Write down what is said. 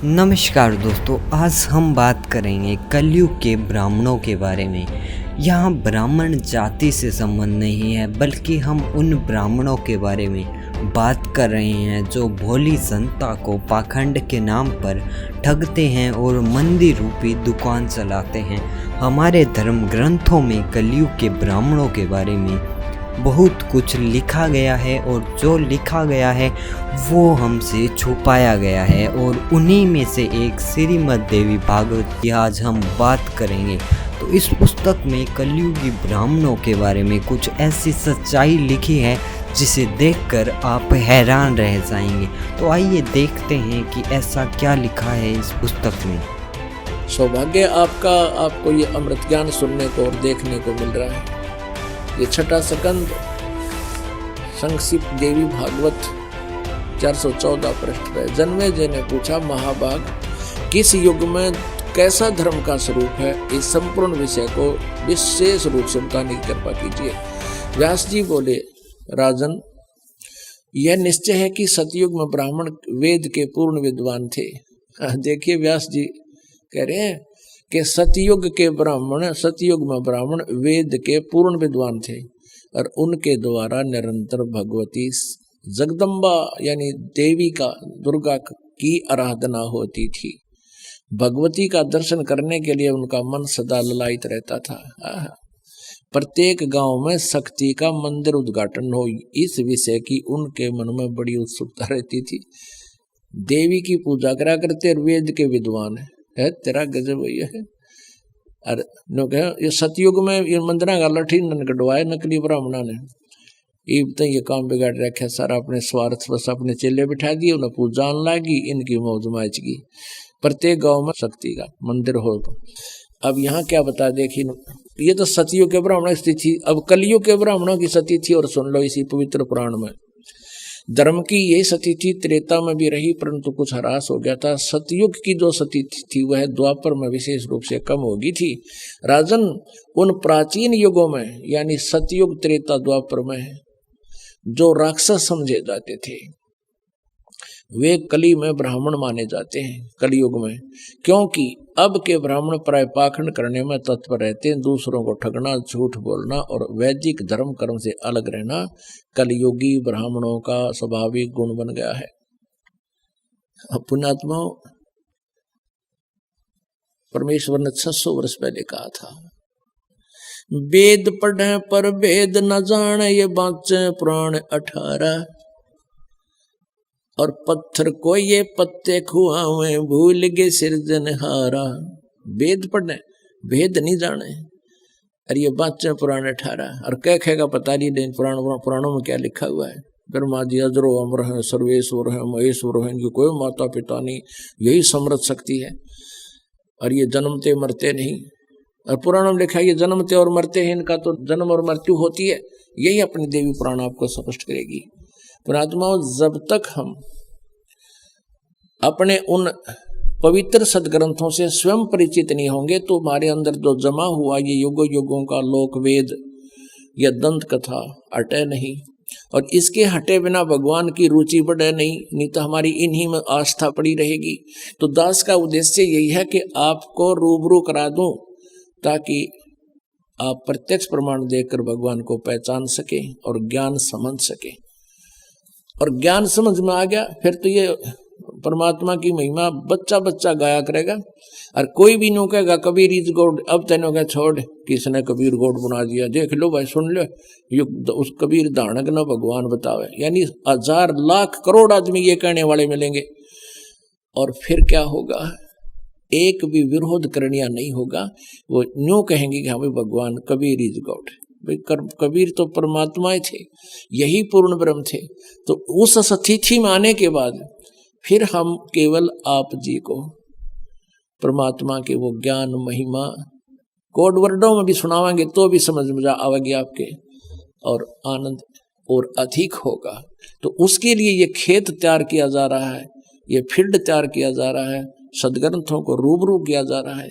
नमस्कार दोस्तों, आज हम बात करेंगे कलयुग के ब्राह्मणों के बारे में। यहाँ ब्राह्मण जाति से संबंध नहीं है, बल्कि हम उन ब्राह्मणों के बारे में बात कर रहे हैं जो भोली जनता को पाखंड के नाम पर ठगते हैं और मंदिर रूपी दुकान चलाते हैं। हमारे धर्म ग्रंथों में कलयुग के ब्राह्मणों के बारे में बहुत कुछ लिखा गया है और जो लिखा गया है वो हमसे छुपाया गया है, और उन्हीं में से एक श्रीमद् देवी भागवत की आज हम बात करेंगे। तो इस पुस्तक में कलयुगी ब्राह्मणों के बारे में कुछ ऐसी सच्चाई लिखी है जिसे देखकर आप हैरान रह जाएंगे। तो आइए देखते हैं कि ऐसा क्या लिखा है इस पुस्तक में। सौभाग्य आपका, आपको ये अमृत ज्ञान सुनने को और देखने को मिल रहा है। ये छठा स्कंद संक्षिप्त देवी भागवत 414 पृष्ठ पर। जन्मे जी ने पूछा, महाभाग किस युग में कैसा धर्म का स्वरूप है, इस संपूर्ण विषय को विशेष रूप से बताने की कृपा कीजिए। व्यास जी बोले, राजन यह निश्चय है कि सतयुग में ब्राह्मण वेद के पूर्ण विद्वान थे। देखिए व्यास जी कह रहे हैं कि सतयुग में ब्राह्मण वेद के पूर्ण विद्वान थे और उनके द्वारा निरंतर भगवती जगदम्बा यानी देवी का, दुर्गा की आराधना होती थी। भगवती का दर्शन करने के लिए उनका मन सदा ललायित रहता था। प्रत्येक गांव में शक्ति का मंदिर उद्घाटन हो, इस विषय की उनके मन में बड़ी उत्सुकता रहती थी। देवी की पूजा करा करते और वेद के विद्वान है तेरा गजब है। और ये सतयुग में ये मंदिर का लठी कटवाए नकली ब्राह्मणा ने, ये काम बिगाड़ रखा सारा। अपने स्वार्थ बस अपने चेले बिठा दिए, उन्हें पूजा लागी, इनकी मौज माच की। प्रत्येक गांव में शक्ति का मंदिर हो। अब यहाँ क्या बता, देखिए ये तो सतयुग के ब्राह्मणों की स्थिति। अब कलयुग के ब्राह्मणों की स्थिति थी, और सुन लो इसी पवित्र पुराण में। धर्म की यही सती थी, त्रेता में भी रही, परंतु कुछ ह्रास हो गया था। सतयुग की जो सती थी वह द्वापर में विशेष रूप से कम हो गई थी। राजन उन प्राचीन युगों में यानी सतयुग, त्रेता, द्वापर में जो राक्षस समझे जाते थे वे कली में ब्राह्मण माने जाते हैं कलयुग में, क्योंकि अब के ब्राह्मण प्राय पाखंड करने में तत्पर रहते हैं। दूसरों को ठगना, झूठ बोलना और वैदिक धर्म कर्म से अलग रहना कलयुगी ब्राह्मणों का स्वाभाविक गुण बन गया है। पुण्यात्मा, परमेश्वर ने 600 वर्ष पहले कहा था, वेद पढ़े पर वेद न जाने, ये बाँचे पुराण 18। और पत्थर को ये पत्ते खुआवे, भूल गए सिरजनहारा। वेद पढ़ने वेद नहीं जाने, और ये बाच्चे पुराण 18। और क्या कहेगा पता नहीं, पुराणों में क्या लिखा हुआ है। ब्रह्मा जी अजरो अमर है, सर्वेश्वर है, महेश्वर है, इनकी कोई माता पिता नहीं, यही समृद्ध शक्ति है। और ये जन्मते मरते नहीं। और पुराणों में लिखा है ये जन्मते और मरते हैं, इनका तो जन्म और मृत्यु होती है। यही अपनी देवी पुराण आपको स्पष्ट करेगी। पुणात्माओं, जब तक हम अपने उन पवित्र सदग्रंथों से स्वयं परिचित नहीं होंगे तो हमारे अंदर जो जमा हुआ ये युगों युगों का लोक वेद या दंत कथा हटे नहीं, और इसके हटे बिना भगवान की रुचि बढ़े नहीं तो हमारी इन्हीं में आस्था पड़ी रहेगी। तो दास का उद्देश्य यही है कि आपको रूबरू करा दूं ताकि आप प्रत्यक्ष प्रमाण देखकर भगवान को पहचान सके और ज्ञान समझ सके। और ज्ञान समझ में आ गया फिर तो ये परमात्मा की महिमा बच्चा बच्चा गाया करेगा। और कोई भी नो कहेगा कबीर इज गॉड, अब तेनों क्या छोड़ किसने कबीर गॉड बना दिया, देख लो भाई, सुन लो, उस कबीर दानक न भगवान बतावे। यानी 1000 लाख करोड़ आदमी ये कहने वाले मिलेंगे। और फिर क्या होगा, एक भी विरोध करनिया नहीं होगा। वो न्यू कहेंगे कि हमें भगवान कबीर इज गॉड। कबीर तो परमात्मा ही थे, यही पूर्ण ब्रह्म थे। तो उस स्थिति में आने के बाद फिर हम केवल आप जी को परमात्मा के वो ज्ञान महिमा कोड वर्डों में भी सुनावांगे तो भी समझ में आवेगी आपके, और आनंद और अधिक होगा। तो उसके लिए ये खेत तैयार किया जा रहा है, ये फील्ड तैयार किया जा रहा है, सदग्रंथों को रूबरू किया जा रहा है।